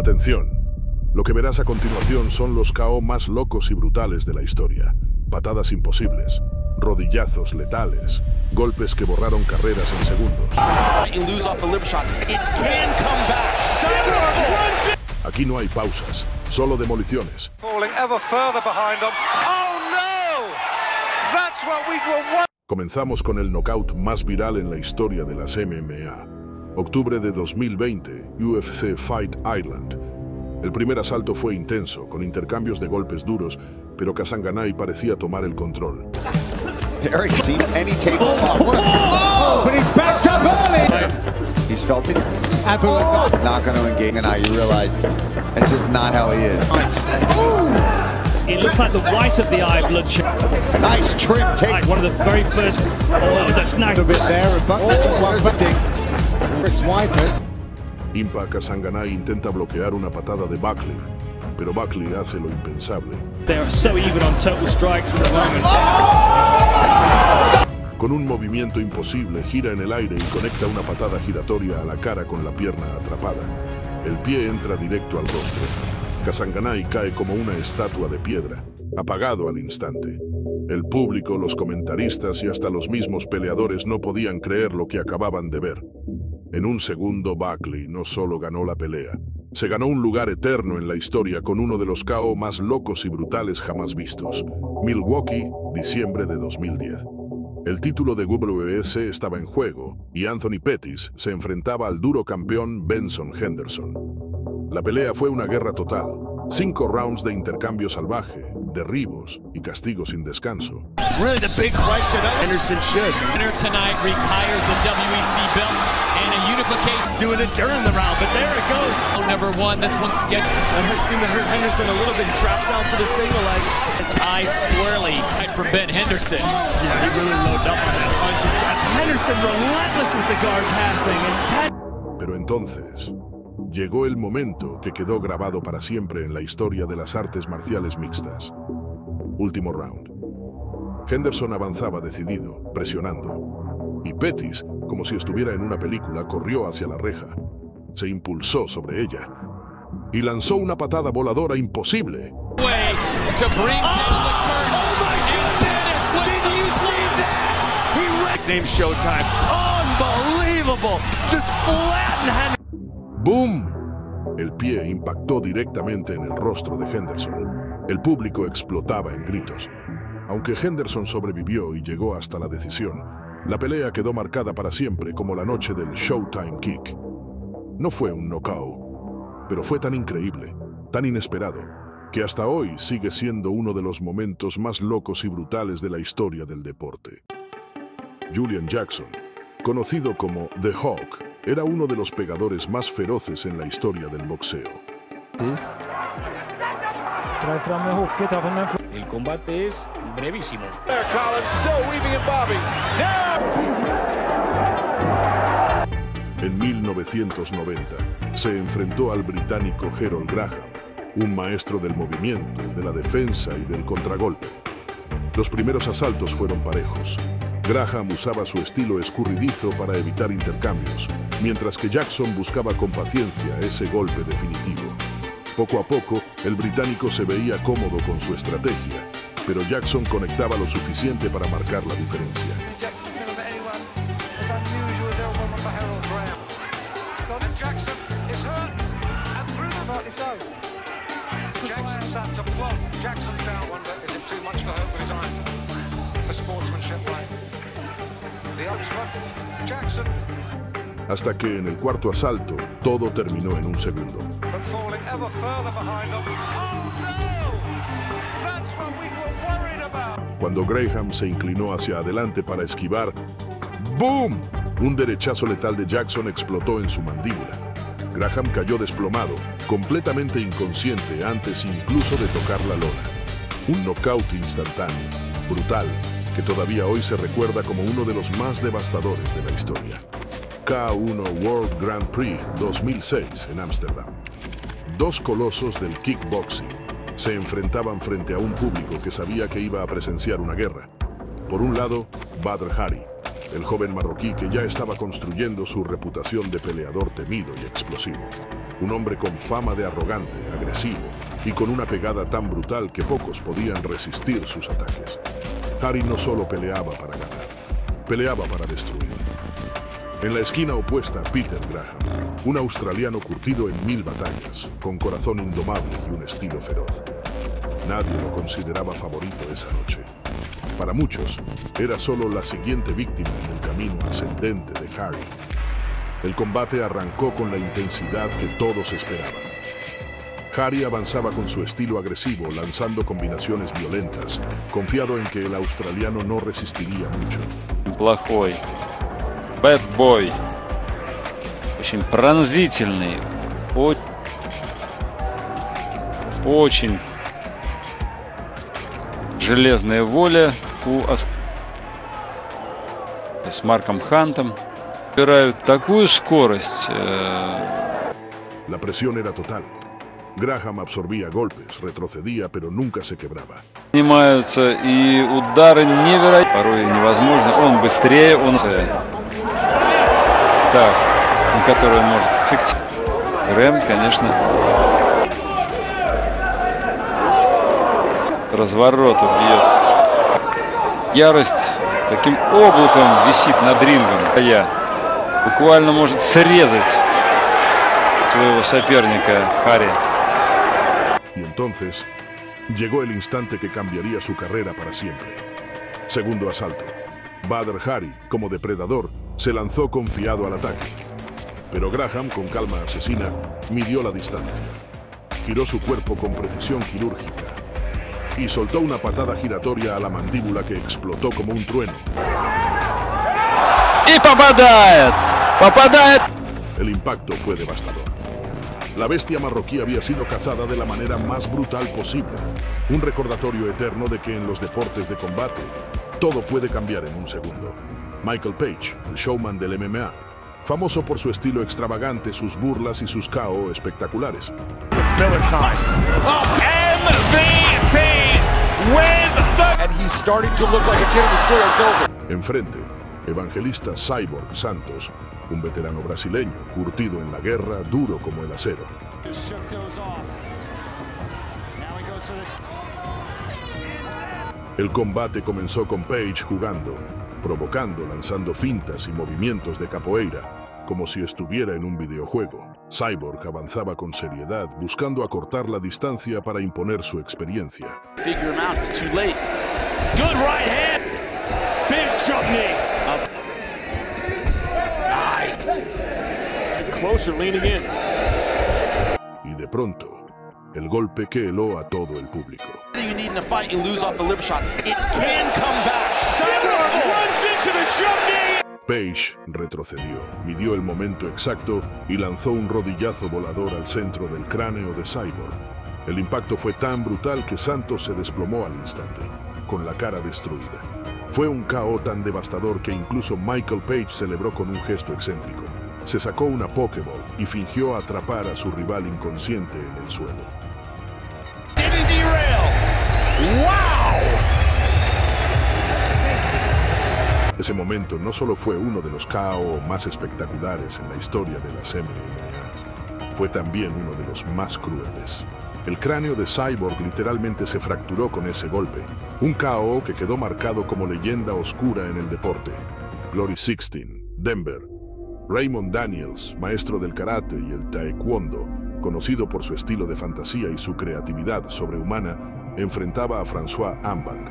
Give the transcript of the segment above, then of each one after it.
Atención, lo que verás a continuación son los KO más locos y brutales de la historia. Patadas imposibles, rodillazos letales, golpes que borraron carreras en segundos. Aquí no hay pausas, solo demoliciones. Comenzamos con el knockout más viral en la historia de las MMA. Octubre de 2020, UFC Fight Island. El primer asalto fue intenso, con intercambios de golpes duros, pero Kasanganay parecía tomar el control. He's felt it. Abu is not going to engage, and you realize that's just not how he is. It looks like the white of the eye bloodshot. Nice trip take. Like one of the very first. Oh, that was a snag. A bit there. Chris Weidman. Impa Kasanganay intenta bloquear una patada de Buckley, pero Buckley hace lo impensable. They are so even on total strikes at the moment. Con un movimiento imposible, gira en el aire y conecta una patada giratoria a la cara con la pierna atrapada. El pie entra directo al rostro. Kasanganay cae como una estatua de piedra, apagado al instante. El público, los comentaristas y hasta los mismos peleadores no podían creer lo que acababan de ver. En un segundo, Buckley no solo ganó la pelea, se ganó un lugar eterno en la historia con uno de los KO más locos y brutales jamás vistos. Milwaukee, diciembre de 2010. El título de WBC estaba en juego y Anthony Pettis se enfrentaba al duro campeón Benson Henderson. La pelea fue una guerra total, 5 rounds de intercambio salvaje, derribos y castigos sin descanso. Really the big question Henderson should. Winner tonight retires the WEC belt and a unification. Doing it during the round, but there it goes. Number 1, this one's scheduled. That seemed to hurt Henderson a little bit. He traps out for the single leg. His eyes squarely right from Ben Henderson. Yeah, he really loaded up on that punch. Henderson relentless with the guard passing. Pero entonces, llegó el momento que quedó grabado para siempre en la historia de las artes marciales mixtas. Último round. Henderson avanzaba decidido, presionando. Y Pettis, como si estuviera en una película, corrió hacia la reja. Se impulsó sobre ella y lanzó una patada voladora imposible. Name Showtime. Unbelievable. Just flattened. ¡Boom! El pie impactó directamente en el rostro de Henderson. El público explotaba en gritos. Aunque Henderson sobrevivió y llegó hasta la decisión, la pelea quedó marcada para siempre como la noche del Showtime Kick. No fue un knockout, pero fue tan increíble, tan inesperado, que hasta hoy sigue siendo uno de los momentos más locos y brutales de la historia del deporte. Julian Jackson, conocido como The Hawk, era uno de los pegadores más feroces en la historia del boxeo. El combate es brevísimo. En 1990, se enfrentó al británico Harold Graham, un maestro del movimiento, de la defensa y del contragolpe. Los primeros asaltos fueron parejos. Graham usaba su estilo escurridizo para evitar intercambios, mientras que Jackson buscaba con paciencia ese golpe definitivo. Poco a poco, el británico se veía cómodo con su estrategia, pero Jackson conectaba lo suficiente para marcar la diferencia. Hasta que en el cuarto asalto, todo terminó en un segundo. Cuando Graham se inclinó hacia adelante para esquivar, ¡boom! Un derechazo letal de Jackson explotó en su mandíbula. Graham cayó desplomado, completamente inconsciente antes incluso de tocar la lona. Un knockout instantáneo, brutal, que todavía hoy se recuerda como uno de los más devastadores de la historia. K1 World Grand Prix 2006 en Ámsterdam. Dos colosos del kickboxing se enfrentaban frente a un público que sabía que iba a presenciar una guerra. Por un lado, Badr Hari, el joven marroquí que ya estaba construyendo su reputación de peleador temido y explosivo. Un hombre con fama de arrogante, agresivo y con una pegada tan brutal que pocos podían resistir sus ataques. Harry no solo peleaba para ganar, peleaba para destruir. En la esquina opuesta, Peter Graham, un australiano curtido en 1000 batallas, con corazón indomable y un estilo feroz. Nadie lo consideraba favorito esa noche. Para muchos, era solo la siguiente víctima en el camino ascendente de Harry. El combate arrancó con la intensidad que todos esperaban. Harry avanzaba con su estilo agresivo, lanzando combinaciones violentas, confiado en que el australiano no resistiría mucho. Плохой. Bad boy. Очень пронзительный. Очень железная воля с Марком Хантом. Набирают такую скорость. La presión era total. Graham absorbía golpes, retrocedía, pero nunca se quebraba. Занимаются и удары невероятны. Порой невозможно. Он быстрее, он... Так, на который он может эффективно. Грэм, конечно. Разворотом бьет. Ярость таким облаком висит над рингом. Буквально может срезать своего соперника Харри. Y entonces, llegó el instante que cambiaría su carrera para siempre. Segundo asalto. Badr Hari, como depredador, se lanzó confiado al ataque. Pero Graham, con calma asesina, midió la distancia. Giró su cuerpo con precisión quirúrgica y soltó una patada giratoria a la mandíbula que explotó como un trueno. ¡Y попадает! ¡Попадает! El impacto fue devastador. La bestia marroquí había sido cazada de la manera más brutal posible. Un recordatorio eterno de que en los deportes de combate, todo puede cambiar en un segundo. Michael Page, el showman del MMA, famoso por su estilo extravagante, sus burlas y sus KO espectaculares. It's Miller time. MVP with the... And he's starting to look like a kid in the school. It's over. Enfrente, evangelista Cyborg Santos, un veterano brasileño, curtido en la guerra, duro como el acero. El combate comenzó con Page jugando, provocando, lanzando fintas y movimientos de capoeira, como si estuviera en un videojuego. Cyborg avanzaba con seriedad, buscando acortar la distancia para imponer su experiencia. Figure him out, it's too late. Good right hand. Big chop knee. Closer, leaning in. Y de pronto, el golpe que heló a todo el público. You need in a fight, you lose off the liver shot. It can come back. Cyborg runs into the jump knee. Page retrocedió, midió el momento exacto y lanzó un rodillazo volador al centro del cráneo de Cyborg. El impacto fue tan brutal que Santos se desplomó al instante, con la cara destruida. Fue un KO tan devastador que incluso Michael Page celebró con un gesto excéntrico. Se sacó una Pokéball y fingió atrapar a su rival inconsciente en el suelo. Didn't derail. Wow. Ese momento no solo fue uno de los KO más espectaculares en la historia de las MMA, fue también uno de los más crueles. El cráneo de Cyborg literalmente se fracturó con ese golpe, un KO que quedó marcado como leyenda oscura en el deporte. Glory 16, Denver. Raymond Daniels, maestro del karate y el taekwondo, conocido por su estilo de fantasía y su creatividad sobrehumana, enfrentaba a François Ambang.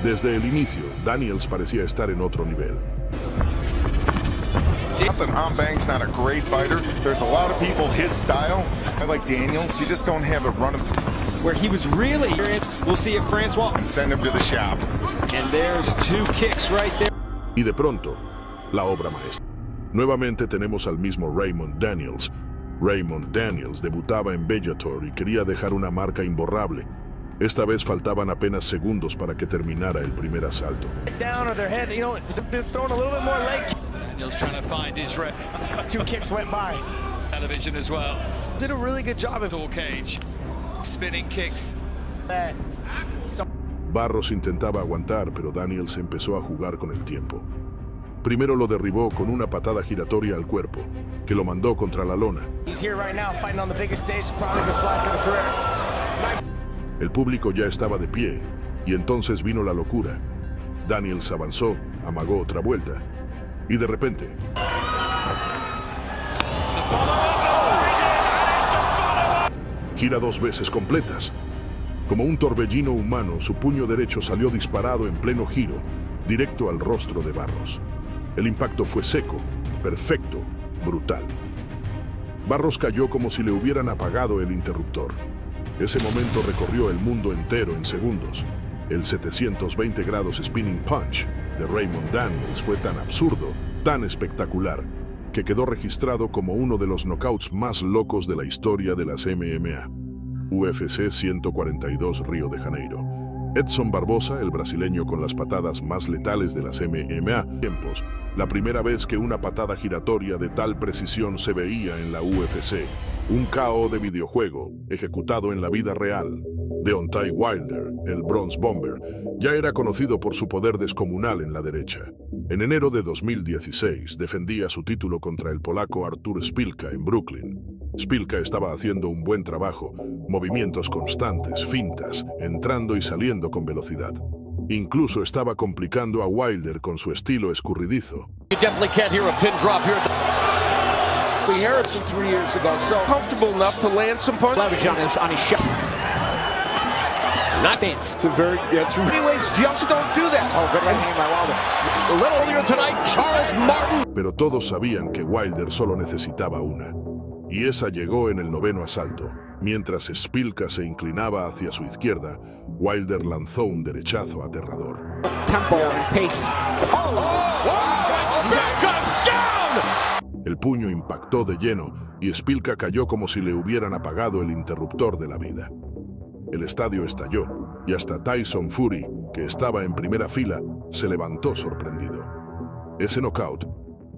Desde el inicio, Daniels parecía estar en otro nivel. Ambang's not a great fighter. There's a lot of people his style. I like Daniels. You just don't have it running. Where he was really experienced, we'll see if Francois. And send him to the shop. And there's 2 kicks right there. Y de pronto, la obra maestra. Nuevamente tenemos al mismo Raymond Daniels. Raymond Daniels debutaba en Bellator y quería dejar una marca imborrable. Esta vez faltaban apenas segundos para que terminara el primer asalto. Down or their head, you know, just throwing a little bit more leg. Daniels trying to find his 2 kicks went by. television as well. Did a really good job of Tall cage, spinning kicks. that. Barros intentaba aguantar, pero Daniels empezó a jugar con el tiempo. Primero lo derribó con una patada giratoria al cuerpo, que lo mandó contra la lona. El público ya estaba de pie, y entonces vino la locura. Daniels avanzó, amagó otra vuelta, y de repente... gira 2 veces completas. Como un torbellino humano, su puño derecho salió disparado en pleno giro, directo al rostro de Barros. El impacto fue seco, perfecto, brutal. Barros cayó como si le hubieran apagado el interruptor. Ese momento recorrió el mundo entero en segundos. El 720 grados spinning punch de Raymond Daniels fue tan absurdo, tan espectacular, que quedó registrado como uno de los knockouts más locos de la historia de las MMA. UFC 142 Río de Janeiro. Edson Barbosa, el brasileño con las patadas más letales de las MMA tiempos, la primera vez que una patada giratoria de tal precisión se veía en la UFC. Un KO de videojuego, ejecutado en la vida real. Deontay Wilder, el Bronze Bomber, ya era conocido por su poder descomunal en la derecha. En enero de 2016 defendía su título contra el polaco Artur Szpilka en Brooklyn. Szpilka estaba haciendo un buen trabajo, movimientos constantes, fintas, entrando y saliendo con velocidad. Incluso estaba complicando a Wilder con su estilo escurridizo. Harrison 3 years ago, so comfortable enough to land some punches. Leverage on his shot. Nice stance. It's a very, anyways, just don't do that. Oh, good right hand by Wilder. A little earlier tonight, Charles Martin. Pero todos sabían que Wilder solo necesitaba una. Y esa llegó en el 9º asalto. Mientras Szpilka se inclinaba hacia su izquierda, Wilder lanzó un derechazo aterrador. Tempo and pace. El puño impactó de lleno y Szpilka cayó como si le hubieran apagado el interruptor de la vida. El estadio estalló y hasta Tyson Fury, que estaba en primera fila, se levantó sorprendido. Ese knockout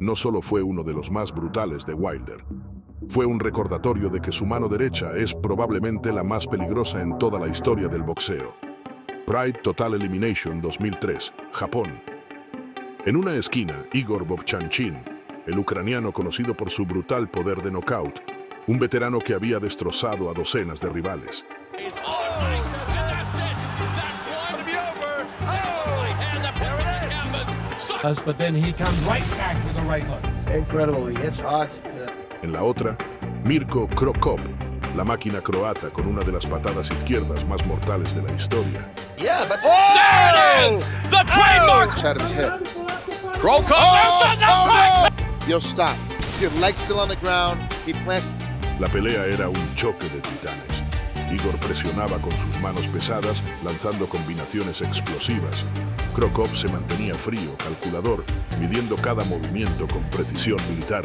no solo fue uno de los más brutales de Wilder, fue un recordatorio de que su mano derecha es probablemente la más peligrosa en toda la historia del boxeo. Pride Total Elimination 2003, Japón. En una esquina, Igor Vovchanchin, el ucraniano conocido por su brutal poder de knockout, un veterano que había destrozado a docenas de rivales. En la otra, Mirko Cro Cop, la máquina croata con una de las patadas izquierdas más mortales de la historia. There it is! The trademark! Out of his hip. Cro Cop! Yo, stop. See the legs still on the ground. He plants. La pelea era un choque de titanes. Igor presionaba con sus manos pesadas, lanzando combinaciones explosivas. Cro Cop se mantenía frío, calculador, midiendo cada movimiento con precisión militar.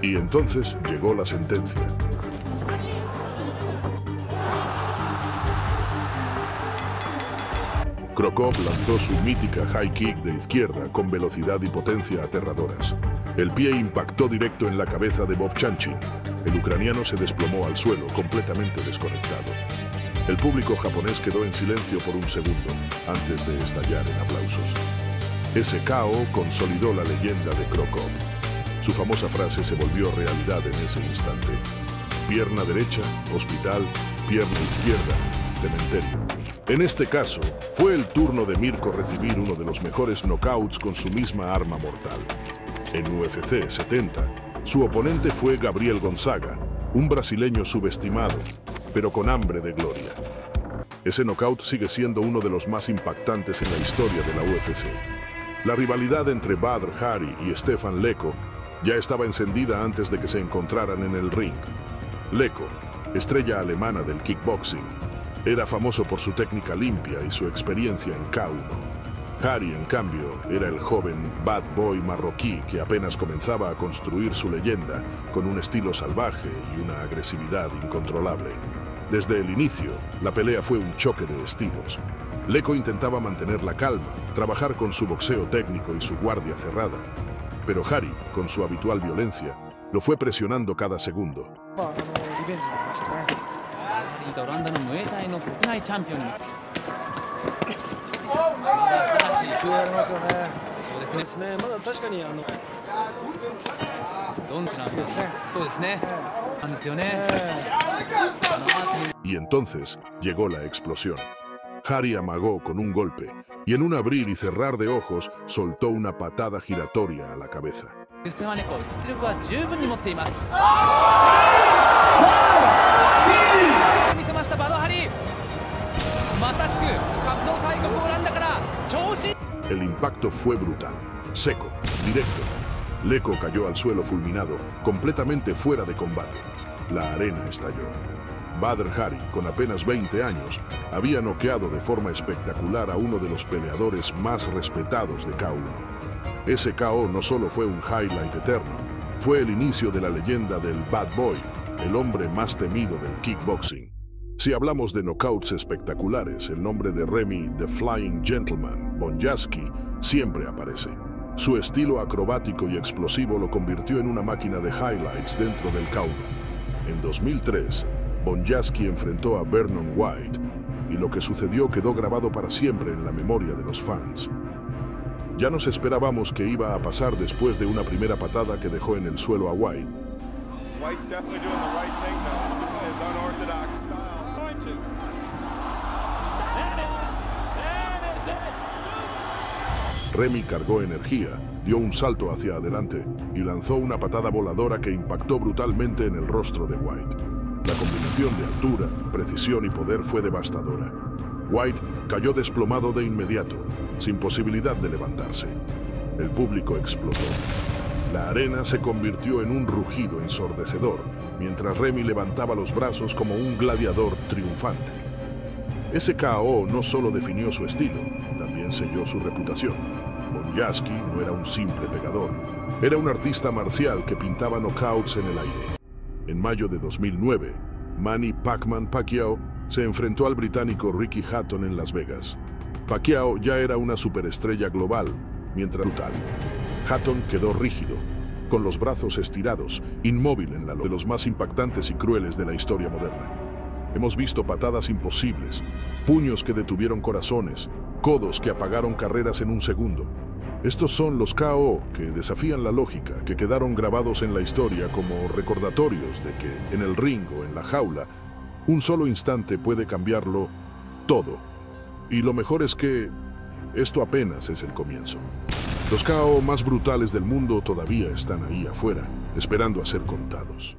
Y entonces llegó la sentencia. Cro Cop lanzó su mítica high kick de izquierda con velocidad y potencia aterradoras. El pie impactó directo en la cabeza de Vovchanchin. El ucraniano se desplomó al suelo, completamente desconectado. El público japonés quedó en silencio por un segundo, antes de estallar en aplausos. Ese KO consolidó la leyenda de Cro Cop. Su famosa frase se volvió realidad en ese instante. Pierna derecha, hospital; pierna izquierda, cementerio. En este caso, fue el turno de Mirko recibir uno de los mejores knockouts con su misma arma mortal. En UFC 70, su oponente fue Gabriel Gonzaga, un brasileño subestimado, pero con hambre de gloria. Ese knockout sigue siendo uno de los más impactantes en la historia de la UFC. La rivalidad entre Badr Hari y Stefan Leko ya estaba encendida antes de que se encontraran en el ring. Leko, estrella alemana del kickboxing, era famoso por su técnica limpia y su experiencia en K1. Hari, en cambio, era el joven bad boy marroquí que apenas comenzaba a construir su leyenda con un estilo salvaje y una agresividad incontrolable. Desde el inicio, la pelea fue un choque de estilos. Leko intentaba mantener la calma, trabajar con su boxeo técnico y su guardia cerrada. Pero Hari, con su habitual violencia, Lo fue presionando cada segundo. Y entonces llegó la explosión. Harry amagó con un golpe y en un abrir y cerrar de ojos soltó una patada giratoria a la cabeza. El impacto fue brutal, seco, directo. Leko cayó al suelo fulminado, completamente fuera de combate. La arena estalló. Badr Hari, con apenas 20 años, había noqueado de forma espectacular a uno de los peleadores más respetados de K1. Ese KO no solo fue un highlight eterno, fue el inicio de la leyenda del Bad Boy, el hombre más temido del kickboxing. Si hablamos de knockouts espectaculares, el nombre de Remy The Flying Gentleman Bonjasky siempre aparece. Su estilo acrobático y explosivo lo convirtió en una máquina de highlights dentro del K1. En 2003, Bonjasky enfrentó a Vernon White, y lo que sucedió quedó grabado para siempre en la memoria de los fans. Ya nos esperábamos que iba a pasar después de una primera patada que dejó en el suelo a White. White's definitely doing the right thing, though. His unorthodox style. Remy cargó energía, dio un salto hacia adelante y lanzó una patada voladora que impactó brutalmente en el rostro de White. La combinación de altura, precisión y poder fue devastadora. White cayó desplomado de inmediato, sin posibilidad de levantarse. El público explotó. La arena se convirtió en un rugido ensordecedor, mientras Remy levantaba los brazos como un gladiador triunfante. Ese KO no solo definió su estilo, también selló su reputación. Bonjasky no era un simple pegador, era un artista marcial que pintaba knockouts en el aire. En mayo de 2009, Manny Pacman Pacquiao se enfrentó al británico Ricky Hatton en Las Vegas. Pacquiao ya era una superestrella global, mientras brutal. Hatton quedó rígido, con los brazos estirados, inmóvil en la de los más impactantes y crueles de la historia moderna. Hemos visto patadas imposibles, puños que detuvieron corazones, codos que apagaron carreras en un segundo. Estos son los KO que desafían la lógica, que quedaron grabados en la historia como recordatorios de que en el ring o en la jaula, un solo instante puede cambiarlo todo. Y lo mejor es que esto apenas es el comienzo. Los KO más brutales del mundo todavía están ahí afuera, esperando a ser contados.